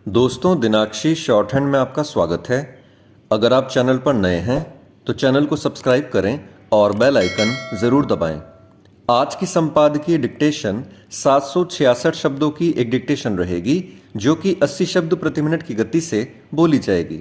दोस्तों, दिनाक्षी short hand में आपका स्वागत है। अगर आप चैनल पर नए हैं तो चैनल को सब्सक्राइब करें और बेल आइकन ज़रूर दबाएं। आज की संपादकीय डिक्टेशन 766 शब्दों की एक डिक्टेशन रहेगी जो कि 80 शब्द प्रति मिनट की गति से बोली जाएगी।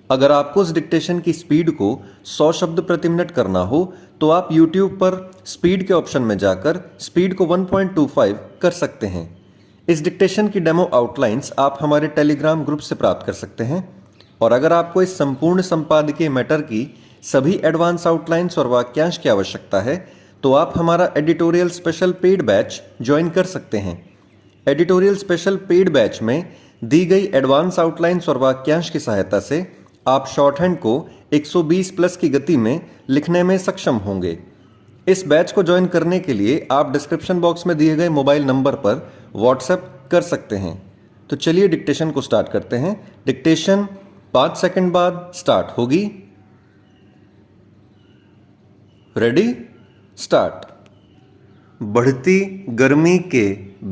अगर आपको इस डिक्टेशन की स्पीड को 100 शब्द प्रति मिनट करना हो तो आप YouTube पर स्पीड के ऑप्शन में जाकर स्पीड को 1.25 कर सकते हैं। इस डिक्टेशन की डेमो आउटलाइंस आप हमारे टेलीग्राम ग्रुप से प्राप्त कर सकते हैं। और अगर आपको इस संपूर्ण संपादकीय मैटर की सभी एडवांस आउटलाइंस और वाक्यांश की आवश्यकता है तो आप हमारा editorial special paid batch join कर सकते हैं। एडिटोरियल स्पेशल पेड बैच में दी गई एडवांस आउटलाइंस और वाक्यांश की सहायता से आप शॉर्ट हैंड को 120 प्लस की गति में लिखने में सक्षम होंगे। इस बैच को ज्वाइन करने के लिए आप डिस्क्रिप्शन बॉक्स में दिए गए मोबाइल नंबर पर व्हाट्सएप कर सकते हैं। तो चलिए डिक्टेशन को स्टार्ट करते हैं। डिक्टेशन 5 सेकंड बाद स्टार्ट होगी। Ready, start. बढ़ती गर्मी के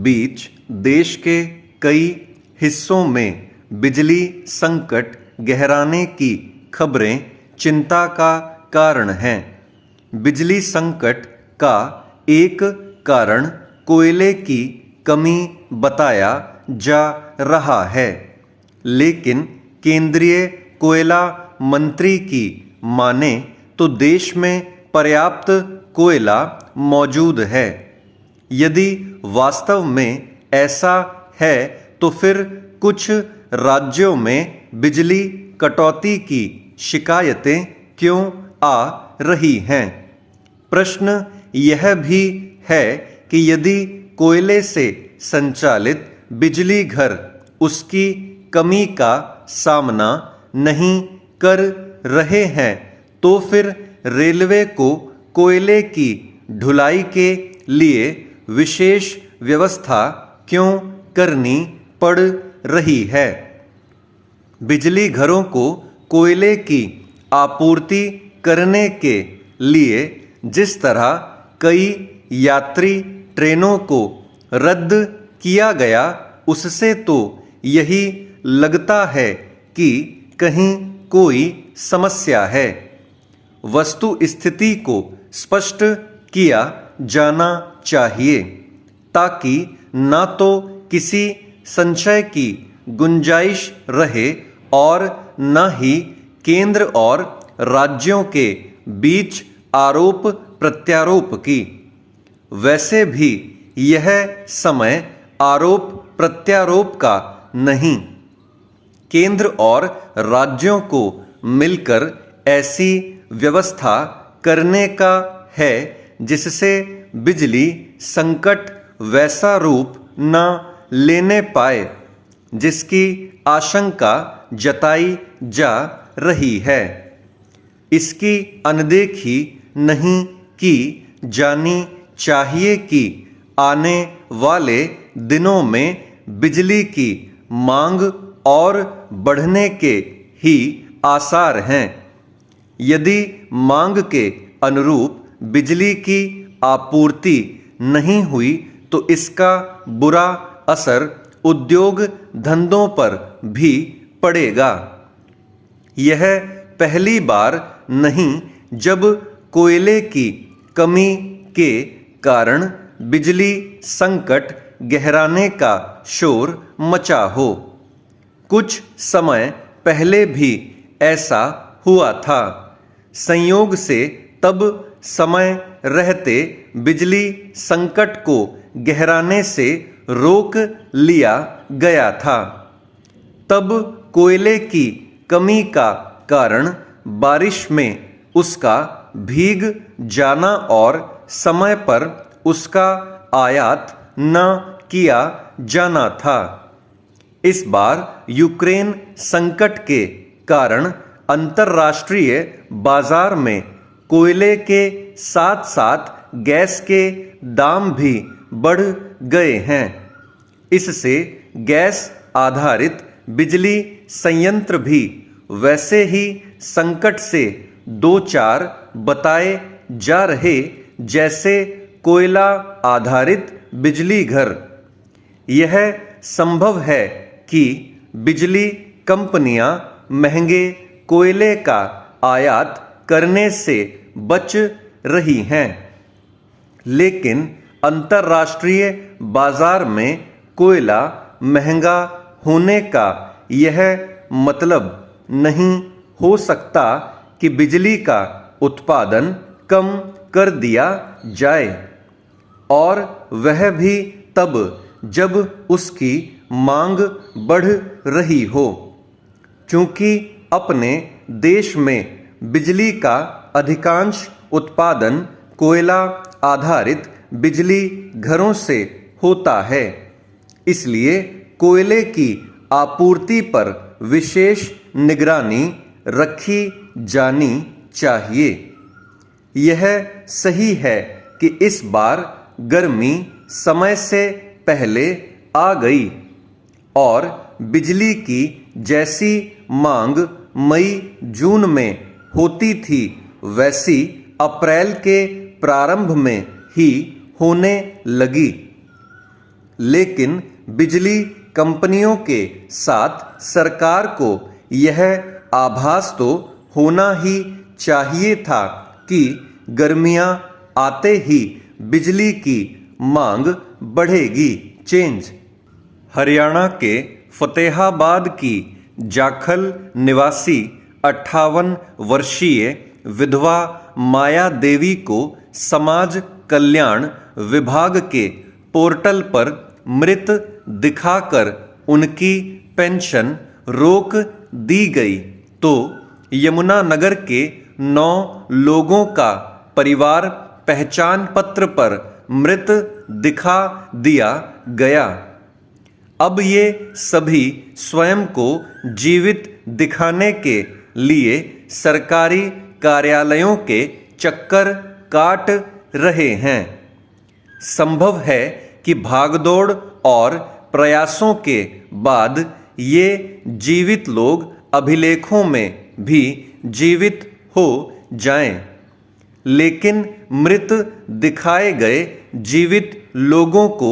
बीच देश के कई हिस्सों में बिजली संकट गहराने की खबरें चिंता का कारण हैं। बिजली संकट का एक कारण कोयले की कमी बताया जा रहा है, लेकिन केंद्रीय कोयला मंत्री की माने तो देश में पर्याप्त कोयला मौजूद है। यदि वास्तव में ऐसा है तो फिर कुछ राज्यों में बिजली कटौती की शिकायतें क्यों आ रही हैं? प्रश्न यह भी है कि यदि कोयले से संचालित बिजली घर उसकी कमी का सामना नहीं कर रहे हैं तो फिर रेलवे को कोयले की ढुलाई के लिए विशेष व्यवस्था क्यों करनी पड़ रही है? बिजली घरों को कोयले की आपूर्ति करने के लिए जिस तरह कई यात्री ट्रेनों को रद्द किया गया, उससे तो यही लगता है कि कहीं कोई समस्या है। वस्तु स्थिति को स्पष्ट किया जाना चाहिए ताकि ना तो किसी संशय की गुंजाइश रहे और न ही केंद्र और राज्यों के बीच आरोप प्रत्यारोप की। वैसे भी यह समय आरोप प्रत्यारोप का नहीं, केंद्र और राज्यों को मिलकर ऐसी व्यवस्था करने का है जिससे बिजली संकट वैसा रूप न लेने पाए जिसकी आशंका जताई जा रही है। इसकी अनदेखी नहीं की जानी चाहिए कि आने वाले दिनों में बिजली की मांग और बढ़ने के ही आसार हैं। यदि मांग के अनुरूप बिजली की आपूर्ति नहीं हुई तो इसका बुरा असर उद्योग धंधों पर भी पड़ेगा। यह पहली बार नहीं जब कोयले की कमी के कारण बिजली संकट गहराने का शोर मचा हो। कुछ समय पहले भी ऐसा हुआ था। संयोग से तब समय रहते बिजली संकट को गहराने से रोक लिया गया था। तब कोयले की कमी का कारण बारिश में उसका भीग जाना और समय पर उसका आयात न किया जाना था। इस बार यूक्रेन संकट के कारण अंतर्राष्ट्रीय बाजार में कोयले के साथ साथ गैस के दाम भी बढ़ गए हैं। इससे गैस आधारित बिजली संयंत्र भी वैसे ही संकट से दो चार बताए जा रहे जैसे कोयला आधारित बिजली घर। यह संभव है कि बिजली कंपनियां महंगे कोयले का आयात करने से बच रही हैं, लेकिन अंतर्राष्ट्रीय बाजार में कोयला महंगा होने का यह मतलब नहीं हो सकता कि बिजली का उत्पादन कम कर दिया जाए, और वह भी तब जब उसकी मांग बढ़ रही हो, क्योंकि अपने देश में बिजली का अधिकांश उत्पादन कोयला आधारित बिजली घरों से होता है। इसलिए कोयले की आपूर्ति पर विशेष निगरानी रखी जानी चाहिए। यह सही है कि इस बार गर्मी समय से पहले आ गई और बिजली की जैसी मांग मई जून में होती थी वैसी अप्रैल के प्रारंभ में ही होने लगी। लेकिन बिजली कंपनियों के साथ सरकार को यह आभास तो होना ही चाहिए था कि गर्मियां आते ही बिजली की मांग बढ़ेगी। चेंज। हरियाणा के फतेहाबाद की जाखल निवासी 58 वर्षीय विधवा माया देवी को समाज कल्याण विभाग के पोर्टल पर मृत दिखाकर उनकी पेंशन रोक दी गई, तो यमुनानगर के 9 लोगों का परिवार पहचान पत्र पर मृत दिखा दिया गया। अब ये सभी स्वयं को जीवित दिखाने के लिए सरकारी कार्यालयों के चक्कर काट रहे हैं। संभव है कि भागदौड़ और प्रयासों के बाद ये जीवित लोग अभिलेखों में भी जीवित हो जाएं, लेकिन मृत दिखाए गए जीवित लोगों को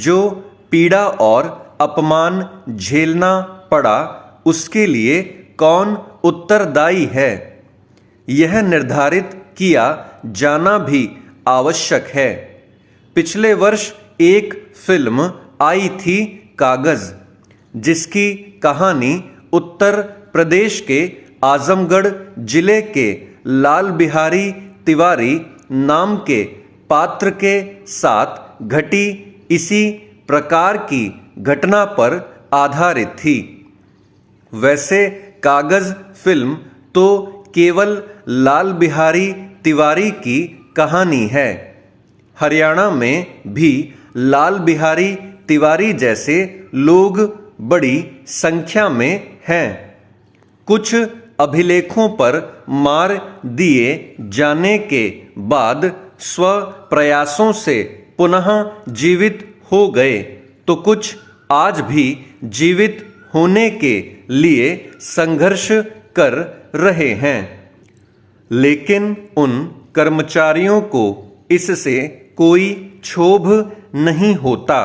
जो पीड़ा और अपमान झेलना पड़ा, उसके लिए कौन उत्तरदायी है, यह निर्धारित किया जाना भी आवश्यक है। पिछले वर्ष एक फिल्म आई थी कागज, जिसकी कहानी उत्तर प्रदेश के आजमगढ़ जिले के लाल बिहारी तिवारी नाम के पात्र के साथ घटी इसी प्रकार की घटना पर आधारित थी। वैसे कागज फिल्म तो केवल लाल बिहारी तिवारी की कहानी है। हरियाणा में भी लाल बिहारी तिवारी जैसे लोग बड़ी संख्या में हैं। कुछ अभिलेखों पर मार दिए जाने के बाद स्व प्रयासों से पुनः जीवित हो गए, तो कुछ आज भी जीवित होने के लिए संघर्ष कर रहे हैं। लेकिन उन कर्मचारियों को इससे कोई क्षोभ नहीं होता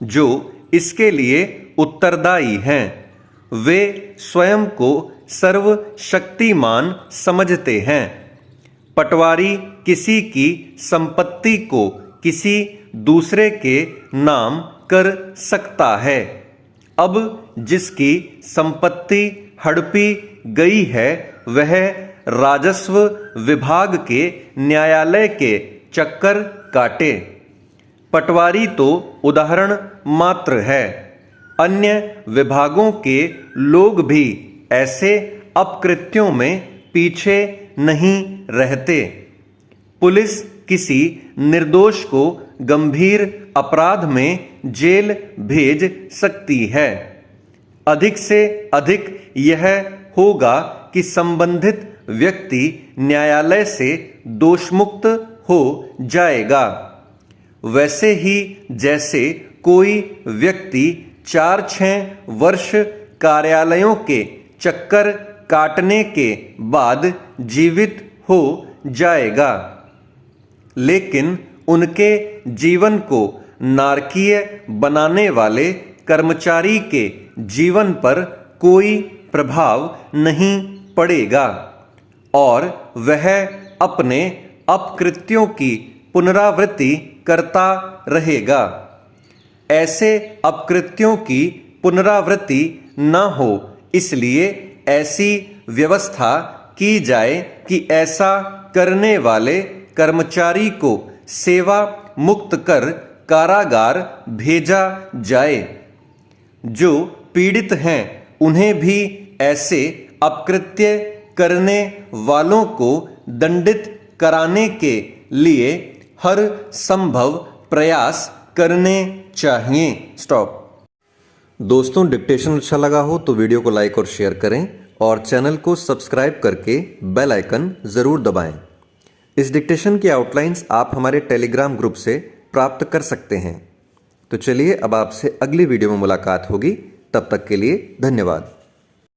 जो इसके लिए उत्तरदायी हैं। वे स्वयं को सर्वशक्तिमान समझते हैं। पटवारी किसी की संपत्ति को किसी दूसरे के नाम कर सकता है। अब जिसकी संपत्ति हड़पी गई है वह राजस्व विभाग के न्यायालय के चक्कर काटे। पटवारी तो उदाहरण मात्र है, अन्य विभागों के लोग भी ऐसे अपकृत्यों में पीछे नहीं रहते। पुलिस किसी निर्दोष को गंभीर अपराध में जेल भेज सकती है। अधिक से अधिक यह होगा कि संबंधित व्यक्ति न्यायालय से दोषमुक्त हो जाएगा। वैसे ही जैसे कोई व्यक्ति 4-6 वर्ष कार्यालयों के चक्कर काटने के बाद जीवित हो जाएगा, लेकिन उनके जीवन को नारकीय बनाने वाले कर्मचारी के जीवन पर कोई प्रभाव नहीं पड़ेगा और वह अपने अपकृत्यों की पुनरावृत्ति करता रहेगा। ऐसे अपकृत्यों की पुनरावृत्ति न हो, इसलिए ऐसी व्यवस्था की जाए कि ऐसा करने वाले कर्मचारी को सेवा मुक्त कर कारागार भेजा जाए। जो पीड़ित हैं उन्हें भी ऐसे अपकृत्य करने वालों को दंडित कराने के लिए हर संभव प्रयास करने चाहिए। स्टॉप। दोस्तों, डिक्टेशन अच्छा लगा हो तो वीडियो को लाइक और शेयर करें और चैनल को सब्सक्राइब करके बेल आइकन जरूर दबाएं। इस डिक्टेशन की आउटलाइंस आप हमारे टेलीग्राम ग्रुप से प्राप्त कर सकते हैं। तो चलिए अब आपसे अगली वीडियो में मुलाकात होगी। तब तक के लिए धन्यवाद।